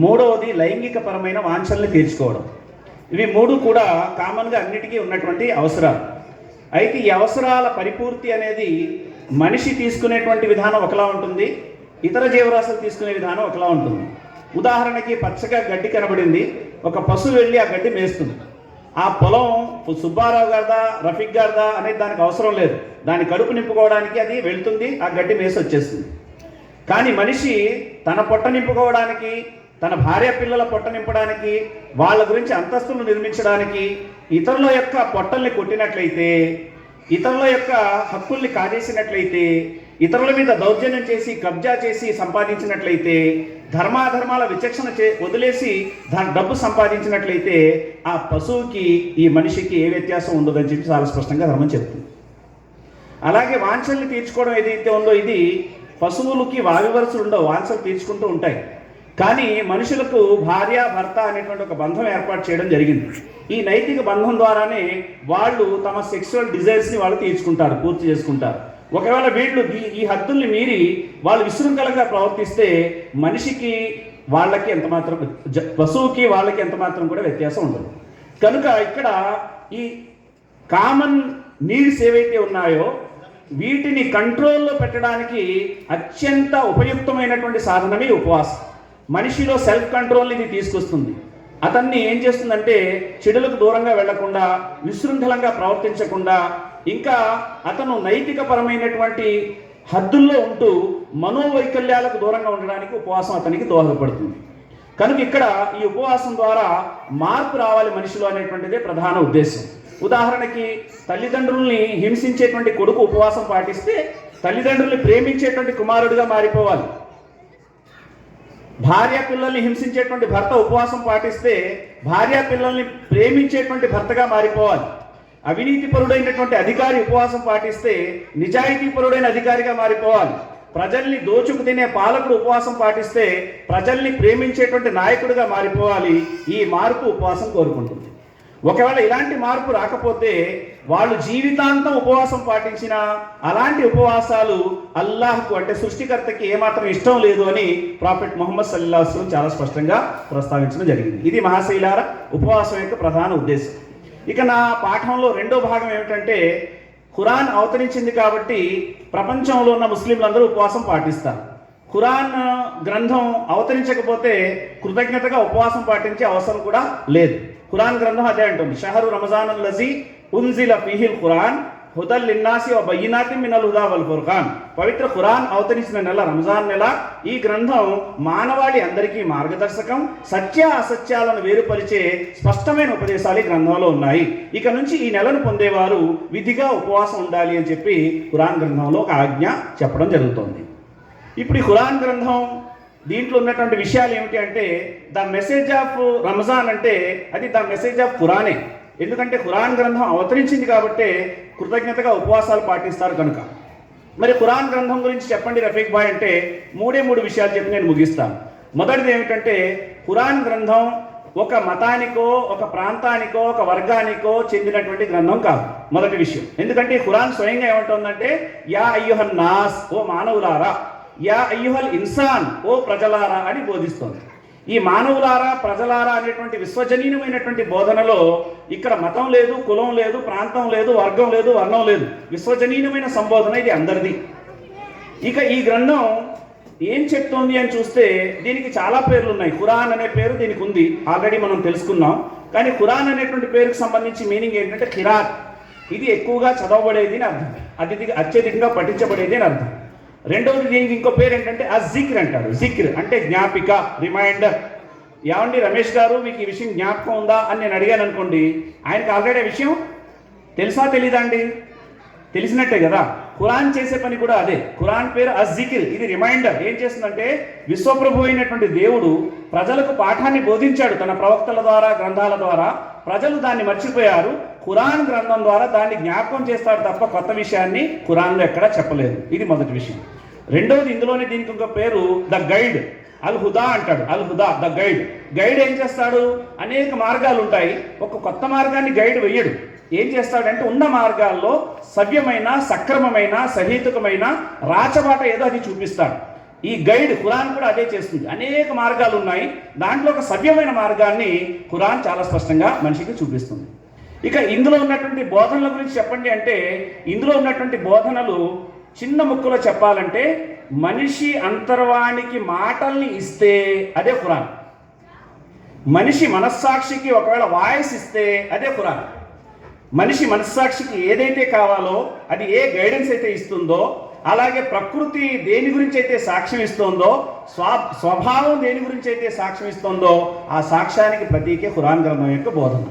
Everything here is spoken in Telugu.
మూడవది లైంగికపరమైన వాంఛల్ని తీర్చుకోవడం. ఇవి మూడు కూడా కామన్గా అన్నిటికీ ఉన్నటువంటి అవసరాలు. అయితే ఈ అవసరాల పరిపూర్తి అనేది మనిషి తీసుకునేటువంటి విధానం ఒకలా ఉంటుంది, ఇతర జీవరాశులు తీసుకునే విధానం ఒకలా ఉంటుంది. ఉదాహరణకి పచ్చగా గడ్డి కనబడింది, ఒక పశువు వెళ్ళి ఆ గడ్డి మేస్తుంది. ఆ పొలం సుబ్బారావు గారిదా రఫీక్ గారిదా అనేది దానికి అవసరం లేదు, దాని కడుపు నింపుకోవడానికి అది వెళ్తుంది, ఆ గడ్డి మేసి వచ్చేస్తుంది. కానీ మనిషి తన పొట్ట నింపుకోవడానికి, తన భార్య పిల్లల పొట్ట నింపడానికి, వాళ్ళ గురించి అంతస్తులు నిర్మించడానికి ఇతరుల యొక్క పొట్టల్ని కొట్టినట్లయితే, ఇతరుల యొక్క హక్కుల్ని కాజేసినట్లయితే, ఇతరుల మీద దౌర్జన్యం చేసి కబ్జా చేసి సంపాదించినట్లయితే, ధర్మాధర్మాల విచక్షణ వదిలేసి డబ్బు సంపాదించినట్లయితే ఆ పశువుకి ఈ మనిషికి ఏ వ్యత్యాసం ఉండదని చెప్పి చాలా స్పష్టంగా ధర్మం చెప్తుంది. అలాగే వాంఛల్ని తీర్చుకోవడం ఏదైతే ఉందో ఇది పశువులకి వావివరసలు ఉండవు, వాంఛలు తీర్చుకుంటూ ఉంటాయి. కానీ మనుషులకు భార్య భర్త అనేటువంటి ఒక బంధం ఏర్పాటు చేయడం జరిగింది. ఈ నైతిక బంధం ద్వారానే వాళ్ళు తమ సెక్సువల్ డిజైర్స్ని వాళ్ళు తీర్చుకుంటారు, పూర్తి చేసుకుంటారు. ఒకవేళ వీళ్ళు ఈ హద్దుల్ని మీరి వాళ్ళు విశృంఖలంగా ప్రవర్తిస్తే మనిషికి వాళ్ళకి ఎంత మాత్రం, పశువుకి వాళ్ళకి ఎంత మాత్రం కూడా వ్యత్యాసం ఉండదు. కనుక ఇక్కడ ఈ కామన్ నీడ్స్ ఏవైతే ఉన్నాయో వీటిని కంట్రోల్లో పెట్టడానికి అత్యంత ఉపయుక్తమైనటువంటి సాధనమే ఉపవాసం. మనిషిలో సెల్ఫ్ కంట్రోల్ని ఇది తీసుకొస్తుంది. అతన్ని ఏం చేస్తుందంటే చెడులకు దూరంగా వెళ్లకుండా, విశృంఖలంగా ప్రవర్తించకుండా, ఇంకా అతను నైతికపరమైనటువంటి హద్దుల్లో ఉంటూ మనోవైకల్యాలకు దూరంగా ఉండడానికి ఉపవాసం అతనికి దోహదపడుతుంది. కనుక ఇక్కడ ఈ ఉపవాసం ద్వారా మార్పు రావాలి మనిషిలో అనేటువంటిదే ప్రధాన ఉద్దేశం. ఉదాహరణకి తల్లిదండ్రుల్ని హింసించేటువంటి కొడుకు ఉపవాసం పాటిస్తే తల్లిదండ్రుల్ని ప్రేమించేటువంటి కుమారుడిగా మారిపోవాలి. భార్య పిల్లల్ని హింసించేటువంటి భర్త ఉపవాసం పాటిస్తే భార్య పిల్లల్ని ప్రేమించేటువంటి భర్తగా మారిపోవాలి. అవినీతిపరుడైనటువంటి అధికారి ఉపవాసం పాటిస్తే నిజాయితీపరుడైన అధికారిగా మారిపోవాలి. ప్రజల్ని దోచుకు తినే పాలకుడు ఉపవాసం పాటిస్తే ప్రజల్ని ప్రేమించేటువంటి నాయకుడిగా మారిపోవాలి. ఈ మార్పు ఉపవాసం కోరుకుంటుంది. ఒకవేళ ఇలాంటి మార్పు రాకపోతే వాళ్ళు జీవితాంతం ఉపవాసం పాటించినా అలాంటి ఉపవాసాలు అల్లాహ్కు అంటే సృష్టికర్తకి ఏమాత్రం ఇష్టం లేదు అని ప్రాఫెట్ ముహమ్మద్ సల్లల్లాహు అలైహి వసల్లం చాలా స్పష్టంగా ప్రస్తావించడం జరిగింది. ఇది మహాశైలార ఉపవాసం యొక్క ప్రధాన ఉద్దేశం. ఇక నా పాఠంలో రెండో భాగం ఏమిటంటే, ఖురాన్ అవతరించింది కాబట్టి ప్రపంచంలో ఉన్న ముస్లింలందరూ ఉపవాసం పాటిస్తారు. ఖురాన్ గ్రంథం అవతరించకపోతే కృతజ్ఞతగా ఉపవాసం పాటించే అవసరం కూడా లేదు. ఖురాన్ గ్రంథం అదే అంటుంది, షహరు రమజాన్ అల్లజీ ఉన్జిల ఫీహిల్ ఖురాన్ హుదల్ లిన్నాసి వ బయ్యినాతిన్ మినల్ హుదా వల్ ఫుర్ఖాన్. పవిత్ర ఖురాన్ అవతరించిన నెల రంజాన్ నెల. ఈ గ్రంథం మానవాళి అందరికీ మార్గదర్శకం, సత్య అసత్యాలను వేరుపరిచే స్పష్టమైన ఉపదేశాలు ఈ గ్రంథంలో ఉన్నాయి. ఇక నుంచి ఈ నెలను పొందేవారు విధిగా ఉపవాసం ఉండాలి అని చెప్పి ఖురాన్ గ్రంథంలో ఒక ఆజ్ఞ చెప్పడం జరుగుతోంది. ఇప్పుడు ఈ ఖురాన్ గ్రంథం దీంట్లో ఉన్నటువంటి విషయాలు ఏమిటి అంటే, ద మెసేజ్ ఆఫ్ రంజాన్ అంటే అది ద మెసేజ్ ఆఫ్ ఖురానే. ఎందుకంటే ఖురాన్ గ్రంథం అవతరించింది కాబట్టి కృతజ్ఞతగా ఉపవాసాలు పాటిస్తారు కనుక. మరి ఖురాన్ గ్రంథం గురించి చెప్పండి రఫీక్ భాయ్ అంటే మూడు విషయాలు చెప్పి నేను ముగిస్తాను. మొదటిది ఏమిటంటే, ఖురాన్ గ్రంథం ఒక మతానికో, ఒక ప్రాంతానికో, ఒక వర్గానికో చెందినటువంటి గ్రంథం కాదు. మొదటి విషయం. ఎందుకంటే ఖురాన్ స్వయంగా ఏమంటుందంటే, యా అయ్యుహన్ నాస్, ఓ మానవులారా, యా అయ్యుహల్ ఇన్సాన్, ఓ ప్రజలారా అని బోధిస్తోంది. ఈ మానవులారా ప్రజలారా అనేటువంటి విశ్వజనీయమైనటువంటి బోధనలో ఇక్కడ మతం లేదు, కులం లేదు, ప్రాంతం లేదు, వర్గం లేదు, వర్ణం లేదు. విశ్వజనీయమైన సంబోధన ఇది అందరిది. ఇక ఈ గ్రంథం ఏం చెప్తోంది అని చూస్తే దీనికి చాలా పేర్లు ఉన్నాయి. ఖురాన్ అనే పేరు దీనికి ఉంది, ఆల్రెడీ మనం తెలుసుకున్నాం. కానీ ఖురాన్ అనేటువంటి పేరుకు సంబంధించి మీనింగ్ ఏంటంటే ఖిరాత్, ఇది ఎక్కువగా చదవబడేది అని అర్థం, అత్యధికంగా పఠించబడేది అని అర్థం. రెండవది దీనికి ఇంకో పేరు ఏంటంటే అజిక్ర్ అంటారు. జిక్ర్ అంటే జ్ఞాపిక, రిమైండర్. ఏమండి రమేష్ గారు మీకు ఈ విషయం జ్ఞాపకం ఉందా అని నేను అడిగాను అనుకోండి, ఆయనకు ఆల్రెడీ విషయం తెలుసా తెలీదా అండి? తెలిసినట్టే కదా. ఖురాన్ చేసే పని కూడా అదే. ఖురాన్ పేరు అజిక్ర్, ఇది రిమైండర్. ఏం చేస్తుందంటే విశ్వప్రభు అయినటువంటి దేవుడు ప్రజలకు పాఠాన్ని బోధించాడు తన ప్రవక్తల ద్వారా, గ్రంథాల ద్వారా. ప్రజలు దాన్ని మర్చిపోయారు. ఖురాన్ గ్రంథం ద్వారా దాన్ని జ్ఞాపకం చేస్తాడు తప్ప కొత్త విషయాన్ని ఖురాన్లో ఎక్కడా చెప్పలేదు. ఇది మొదటి విషయం. రెండవది, ఇందులోనే దీనికి ఒక పేరు ద గైడ్, అల్ హుదా అంటాడు. అల్ హుదా, ద గైడ్. గైడ్ ఏం చేస్తాడు? అనేక మార్గాలు ఉంటాయి, ఒక కొత్త మార్గాన్ని గైడ్ వెయ్యడు. ఏం చేస్తాడంటే ఉన్న మార్గాల్లో సవ్యమైన, సక్రమమైన, సహేతుకమైన రాచబాట ఏదో అది చూపిస్తాడు. ఈ గైడ్ ఖురాన్ కూడా అదే చేస్తుంది. అనేక మార్గాలు ఉన్నాయి, దాంట్లో ఒక సవ్యమైన మార్గాన్ని ఖురాన్ చాలా స్పష్టంగా మనిషికి చూపిస్తుంది. ఇక ఇందులో ఉన్నటువంటి బోధనల గురించి చెప్పండి అంటే, ఇందులో ఉన్నటువంటి బోధనలు చిన్న ముక్కలో చెప్పాలంటే, మనిషి అంతర్వానికి మాటల్ని ఇస్తే అదే ఖురాన్. మనిషి మనస్సాక్షికి ఒకవేళ వాయిస్ ఇస్తే అదే ఖురాన్. మనిషి మనస్సాక్షికి ఏదైతే కావాలో, అది ఏ గైడెన్స్ అయితే ఇస్తుందో, అలాగే ప్రకృతి దేని గురించి అయితే సాక్ష్యం ఇస్తుందో, స్వభావం దేని గురించి అయితే సాక్ష్యం ఇస్తుందో, ఆ సాక్ష్యానికి ప్రతీకే ఖురాన్ గ్రంథం యొక్క బోధన.